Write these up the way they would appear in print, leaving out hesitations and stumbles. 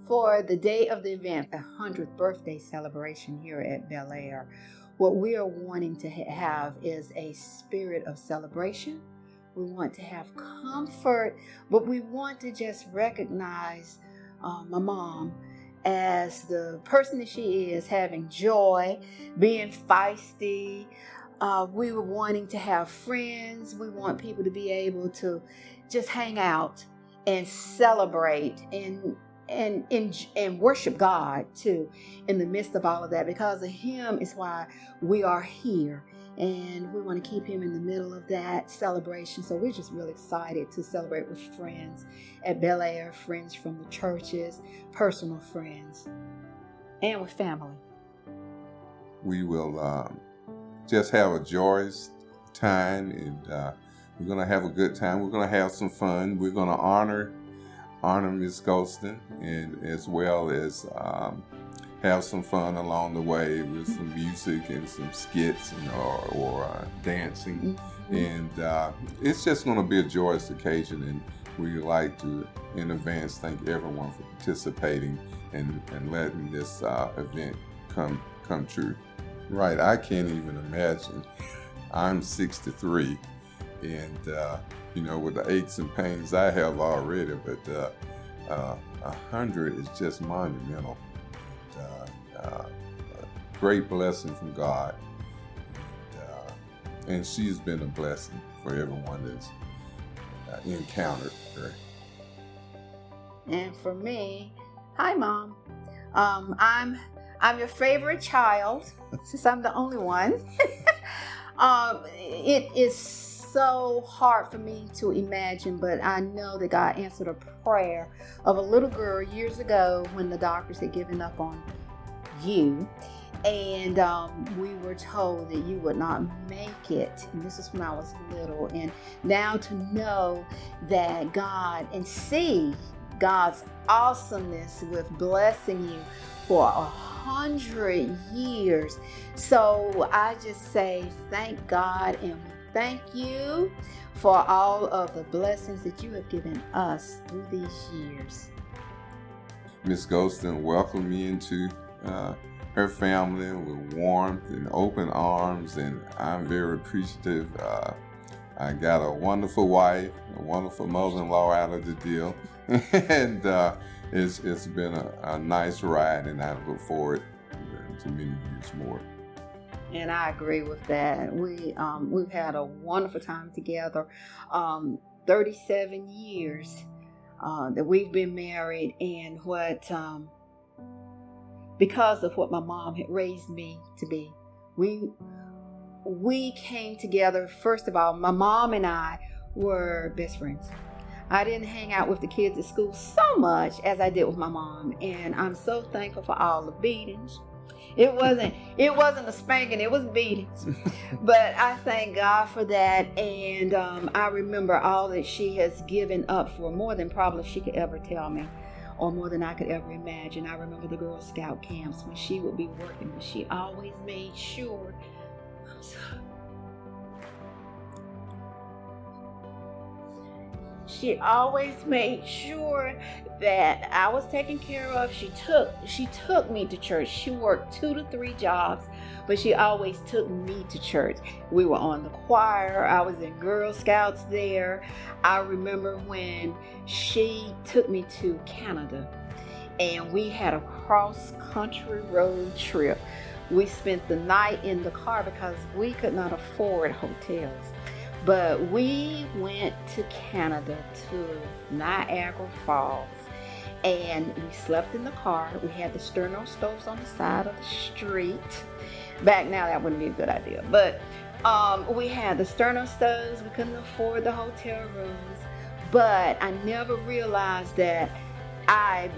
For the day of the event, the 100th birthday celebration here at Bel Air, what we are wanting to have is a spirit of celebration. We want to have comfort, but we want to just recognize my mom as the person that she is, having joy, being feisty. We were wanting to have friends. We want people to be able to just hang out and celebrate and worship God too in the midst of all of that, because of Him is why we are here, and we want to keep Him in the middle of that celebration. So we're just really excited to celebrate with friends at Bel Air, friends from the churches, personal friends, and with family. We will just have a joyous time, and we're going to have a good time. We're going to have some fun. We're going to honor Ms. Gholston, and as well as have some fun along the way with some music and some skits or dancing. Mm-hmm. And it's just going to be a joyous occasion, and we would like to, in advance, thank everyone for participating and letting this event come true. Right, I can't even imagine. I'm 63, and with the aches and pains I have already, but 100 is just monumental. A great blessing from God, and she's been a blessing for everyone that's encountered her. And for me, hi Mom, I'm your favorite child, since I'm the only one. It is so hard for me to imagine, but I know that God answered a prayer of a little girl years ago when the doctors had given up on you, and we were told that you would not make it. And this is when I was little, and now to know that God and see God's awesomeness with blessing you for 100 years. So I just say thank God, and thank you for all of the blessings that you have given us through these years. Ms. Gholston welcomed me into her family with warmth and open arms, and I'm very appreciative. I got a wonderful wife, a wonderful mother-in-law out of the deal, and it's been a nice ride, and I look forward to many years more. And I agree with that. We've had a wonderful time together. 37 years that we've been married, and because of what my mom had raised me to be, we came together. First of all, my mom and I were best friends. I didn't hang out with the kids at school so much as I did with my mom, and I'm so thankful for all the beatings. It wasn't a spanking, it was beatings. But I thank God for that, and I remember all that she has given up for, more than probably she could ever tell me, or more than I could ever imagine. I remember the Girl Scout camps when she would be working, but she always made sure, she always made sure that I was taken care of. She took me to church. She worked 2 to 3 jobs, but she always took me to church. We were on the choir. I was in Girl Scouts there. I remember when she took me to Canada, and we had a cross-country road trip. We spent the night in the car because we could not afford hotels. But we went to Canada, to Niagara Falls, and we slept in the car. We had the sterno stoves on the side of the street. Back now, that wouldn't be a good idea. But we had the sterno stoves. We couldn't afford the hotel rooms. But I never realized that I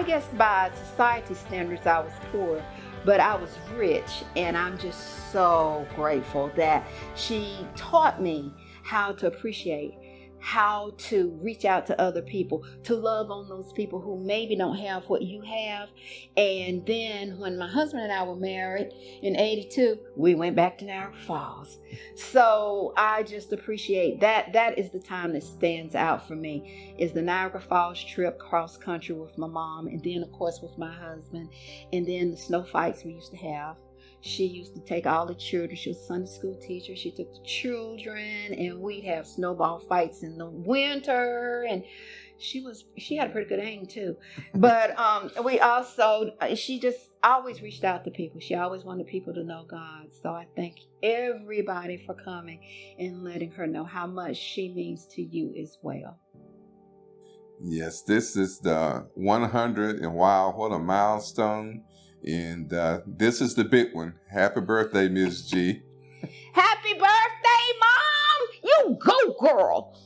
guess by society standards, I was poor. But I was rich, and I'm just so grateful that she taught me how to appreciate how to reach out to other people, to love on those people who maybe don't have what you have. And then when my husband and I were married in 82, we went back to Niagara Falls. So I just appreciate that. That is the time that stands out for me, is the Niagara Falls trip cross country with my mom, and then of course with my husband, and then the snow fights we used to have. She used to take all the children. She was a Sunday school teacher. She took the children, and we'd have snowball fights in the winter. And she had a pretty good aim too. But she just always reached out to people. She always wanted people to know God. So I thank everybody for coming and letting her know how much she means to you as well. Yes, this is the 100th, and wow, what a milestone. And this is the big one. Happy birthday, Ms. G. Happy birthday, Mom! You go, girl!